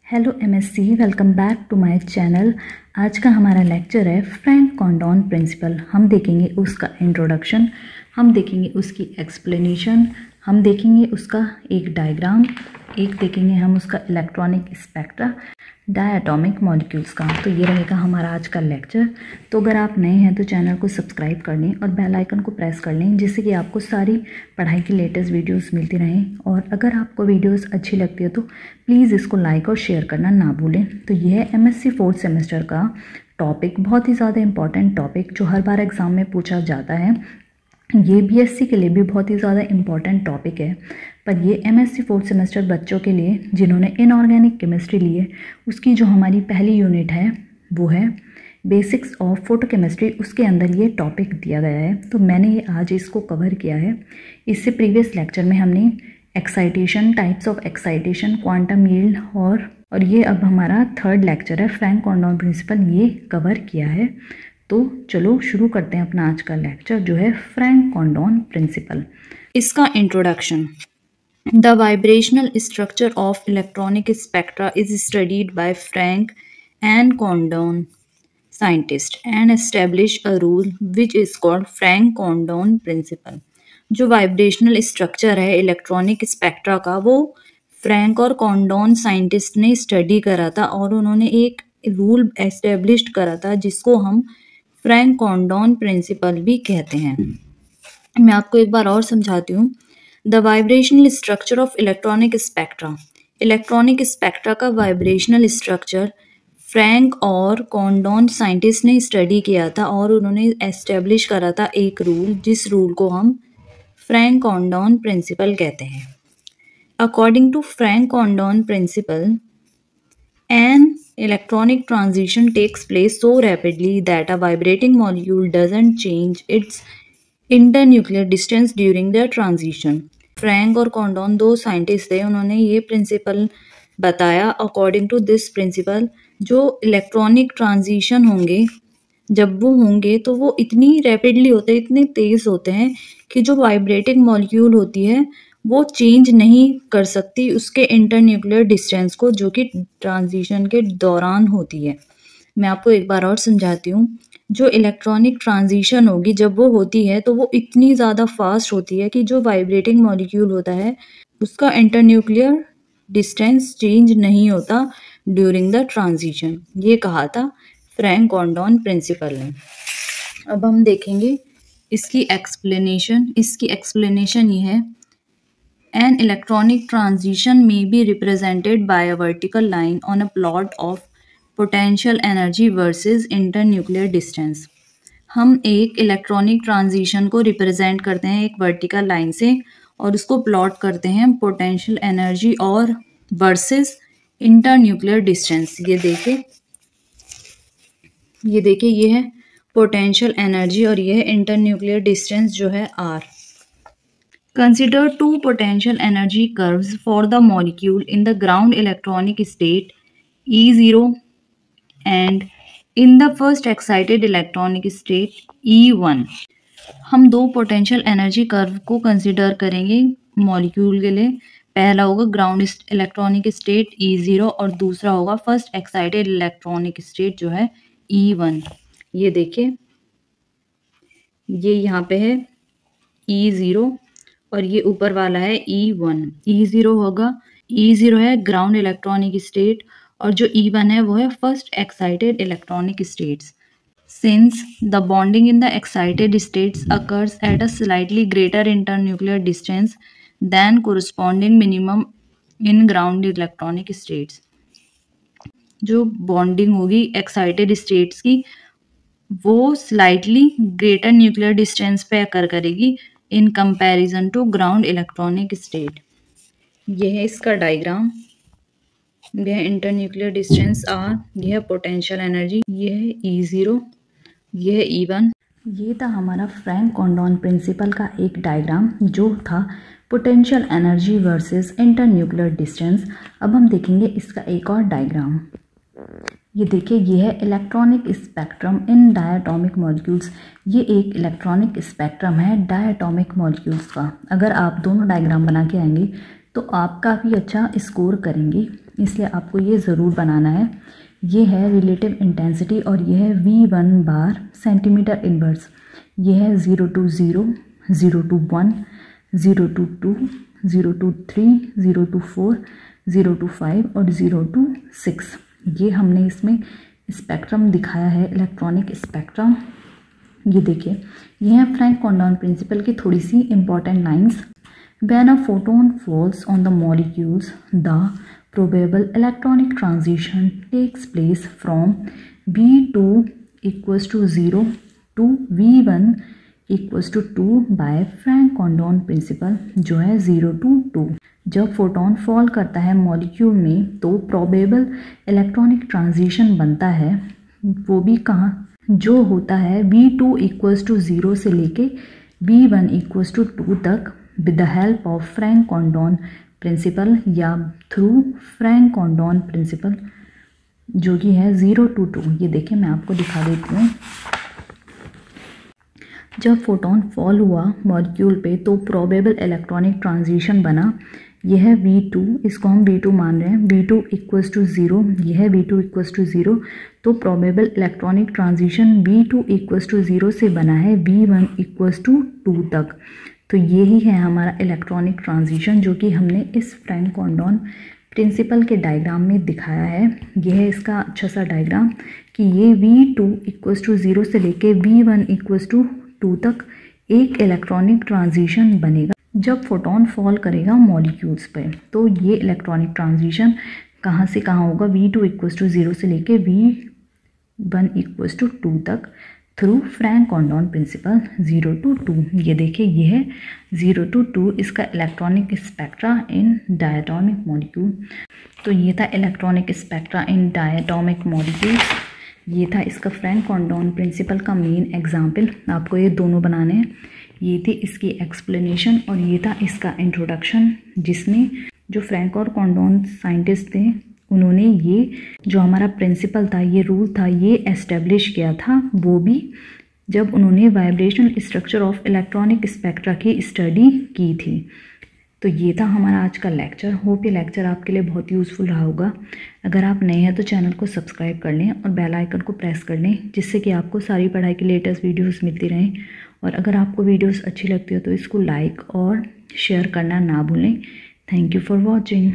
Hello MSc, welcome back to my channel. आज का हमारा लेक्चर है फ्रैंक कॉन्डोन प्रिंसिपल। हम देखेंगे उसका इंट्रोडक्शन, हम देखेंगे उसकी एक्सप्लेनेशन, हम देखेंगे उसका एक डायग्राम, एक देखेंगे हम उसका इलेक्ट्रॉनिक स्पेक्ट्रा डायटोमिक मॉलिक्यूल्स का। तो ये रहेगा हमारा आज का लेक्चर। तो अगर आप नए हैं तो चैनल को सब्सक्राइब कर लें और बेल आइकन को प्रेस कर लें, जिससे कि आपको सारी पढ़ाई की लेटेस्ट वीडियोस मिलती रहें। और अगर आपको वीडियोस अच्छी लगती है तो प्लीज़ इसको लाइक और शेयर करना ना भूलें। तो ये है एमएससी 4th सेमेस्टर का टॉपिक, बहुत ही ज़्यादा इंपॉर्टेंट टॉपिक जो हर बार एग्ज़ाम में पूछा जाता है। ये बीएससी के लिए भी बहुत ही ज़्यादा इम्पॉर्टेंट टॉपिक है, पर ये एमएससी 4th सेमेस्टर बच्चों के लिए जिन्होंने इनऑर्गेनिक केमिस्ट्री ली है, उसकी जो हमारी पहली यूनिट है वो है बेसिक्स ऑफ फोटोकेमिस्ट्री। उसके अंदर ये टॉपिक दिया गया है, तो मैंने ये आज इसको कवर किया है। इससे प्रीवियस लेक्चर में हमने excitation, types of excitation, quantum yield और ये अब हमारा थर्ड लेक्चर है फ्रैंक कॉन्डोन प्रिंसिपल, ये कवर किया है। तो चलो शुरू करते हैं अपना आज का लेक्चर जो है फ्रैंक कॉन्डोन प्रिंसिपल। इसका introduction. The vibrational structure of electronic spectra is studied by Franck and Condon scientist and establish a rule which is called Franck Condon principle. जो वाइब्रेशनल स्ट्रक्चर है इलेक्ट्रॉनिक स्पेक्ट्रा का, वो Frank और कॉन्डोन scientist ने study करा था और उन्होंने एक रूल एस्टेब्लिश करा था जिसको हम फ्रैंक कॉन्डोन प्रिंसिपल भी कहते हैं। मैं आपको एक बार और समझाती हूँ। The vibrational structure of electronic spectra, electronic spectra का वाइब्रेशनल स्ट्रक्चर फ्रैंक और कॉन्डोन साइंटिस्ट ने स्टडी किया था और उन्होंने एस्टेब्लिश करा था एक रूल, जिस रूल को हम फ्रैंक कॉन्डोन प्रिंसिपल कहते हैं। According to Franck Condon principle, an electronic transition takes place so rapidly that a vibrating molecule doesn't change its internuclear distance during the transition. Frank और कॉन्डोन दो साइंटिस्ट थे, उन्होंने ये प्रिंसिपल बताया। अकॉर्डिंग टू दिस प्रिंसिपल, जो electronic transition होंगे, जब वो होंगे तो वो इतनी रैपिडली होते हैं, इतने तेज़ होते हैं कि जो वाइब्रेटिंग मॉलिक्यूल होती है वो चेंज नहीं कर सकती उसके इंटरन्यूक्लियर डिस्टेंस को, जो कि ट्रांजिशन के दौरान होती है। मैं आपको एक बार और समझाती हूँ। जो इलेक्ट्रॉनिक ट्रांजिशन होगी जब वो होती है तो वो इतनी ज़्यादा फास्ट होती है कि जो वाइब्रेटिंग मॉलिक्यूल होता है उसका इंटरन्यूक्लियर डिस्टेंस चेंज नहीं होता ड्यूरिंग द ट्रांजिशन। ये कहा था फ्रैंक कॉन्डोन प्रिंसिपल ने। अब हम देखेंगे इसकी एक्सप्लेनेशन। इसकी एक्सप्लेनेशन ये है, an electronic transition may be represented by a vertical line on a plot of potential energy versus internuclear distance। हम एक इलेक्ट्रॉनिक ट्रांजिशन को रिप्रेजेंट करते हैं एक वर्टिकल लाइन से और उसको प्लॉट करते हैं पोटेंशियल एनर्जी और वर्सेस इंटरन्यूक्लियर डिस्टेंस। ये देखिए ये है पोटेंशियल एनर्जी और ये है इंटरन्यूक्लियर डिस्टेंस जो है R। Consider two potential energy curves for the molecule in the ground electronic state E0 and in the first excited electronic state E1। हम दो पोटेंशियल एनर्जी कर्व को कंसिडर करेंगे molecule के लिए। पहला होगा ग्राउंड इलेक्ट्रॉनिक स्टेट E0 और दूसरा होगा फर्स्ट एक्साइटेड इलेक्ट्रॉनिक स्टेट जो है E1। ये देखिए, ये यहाँ पे है E0 और ये ऊपर वाला है E1। E0 होगा, E0 है ग्राउंड इलेक्ट्रॉनिक स्टेट और जो E1 है वो है first excited electronic states. Since the bonding in the excited states occurs at a slightly greater internuclear distance than corresponding minimum in ground electronic states. जो bonding होगी excited states की वो slightly greater nuclear distance पे occur करेगी in comparison to ground electronic state. यह है इसका diagram. यह है इंटरन्यूक्लियर डिस्टेंस R, यह है पोटेंशियल एनर्जी, यह है E0, यह है E1। ये था हमारा फ्रैंक कॉन्डोन प्रिंसिपल का एक डायग्राम जो था potential energy versus internuclear distance. अब हम देखेंगे इसका एक और डायग्राम। ये देखिए, ये है इलेक्ट्रॉनिक स्पेक्ट्रम इन डायटोमिक मॉलिक्यूल्स। ये एक इलेक्ट्रॉनिक स्पेक्ट्रम है डायटोमिक मॉलिक्यूल्स का। अगर आप दोनों डायग्राम बना के आएंगे तो आप काफ़ी अच्छा स्कोर करेंगे, इसलिए आपको ये ज़रूर बनाना है। ये है रिलेटिव इंटेंसिटी और ये है V1 बार सेंटीमीटर इनवर्स। ये है 0 to 0, 0 to 1, 0 to 2, 0 to 3, 0 to 4, 0 to 5 और 0 to 6। ये हमने इसमें स्पेक्ट्रम दिखाया है, इलेक्ट्रॉनिक स्पेक्ट्रम। ये देखिए, ये है फ्रैंक कोंडोन प्रिंसिपल की थोड़ी सी important lines. When a photon falls on the molecules, the probable electronic transition takes place from V2 equals to 0 to V1 equals to 2 by Frank Condon principle, जो है 0 to 2। जब photon fall करता है molecule में तो probable electronic transition बनता है, वो भी कहाँ, जो होता है V2 equals to 0 से लेके V1 equals to 2 तक with the help of Frank Condon principle या through Frank Condon principle, जो कि है 0 to 2। ये देखिए, मैं आपको दिखा देती हूँ। जब फोटोन फॉल हुआ मॉलिक्यूल पे तो प्रोबेबल इलेक्ट्रॉनिक ट्रांजिशन बना। यह है V2, इसको हम V2 मान रहे हैं। V2 इक्वल्स टू 0, यह है V2 इक्वल्स टू 0। तो probable electronic transition V2 equals to 0 से बना है V1 इक्वल्स टू 2 तक। तो यही है हमारा इलेक्ट्रॉनिक ट्रांजिशन, जो कि हमने इस फ्रैंक कोंडोन प्रिंसिपल के डायग्राम में दिखाया है। यह है इसका अच्छा सा डायग्राम कि ये V2 इक्वल्स टू 0 से लेके V1 इक्वल्स टू 2 तक एक इलेक्ट्रॉनिक ट्रांजिशन बनेगा जब फोटोन फॉल करेगा मॉलिक्यूल्स पे। तो ये इलेक्ट्रॉनिक ट्रांजिशन कहाँ से कहाँ होगा, V2 इक्वल्स टू 0 से लेके V1 इक्वल्स टू 2 तक through Franck Condon principle 0 to 2। ये देखिए, ये है 0 to 2 इसका इलेक्ट्रॉनिक स्पेक्ट्रा इन डायटोमिक मॉलिक्यूल। तो ये था इलेक्ट्रॉनिक स्पेक्ट्रा इन डायटोमिक मॉलिक्यूल। ये था इसका फ्रैंक कोंडोन प्रिंसिपल का मेन एग्जाम्पल। आपको ये दोनों बनाने हैं। ये थी इसकी एक्सप्लेनेशन और ये था इसका इंट्रोडक्शन, जिसमें जो फ्रैंक और कोंडोन साइंटिस्ट थे उन्होंने ये जो हमारा प्रिंसिपल था, ये रूल था, ये एस्टेब्लिश किया था, वो भी जब उन्होंने vibrational structure of electronic spectra की स्टडी की थी। तो ये था हमारा आज का लेक्चर। होप ये लेक्चर आपके लिए बहुत यूज़फुल रहा होगा। अगर आप नए हैं तो चैनल को सब्सक्राइब कर लें और बेल आइकन को प्रेस कर लें, जिससे कि आपको सारी पढ़ाई की लेटेस्ट वीडियोस मिलती रहें। और अगर आपको वीडियोस अच्छी लगती हो तो इसको लाइक और शेयर करना ना भूलें। Thank you for watching.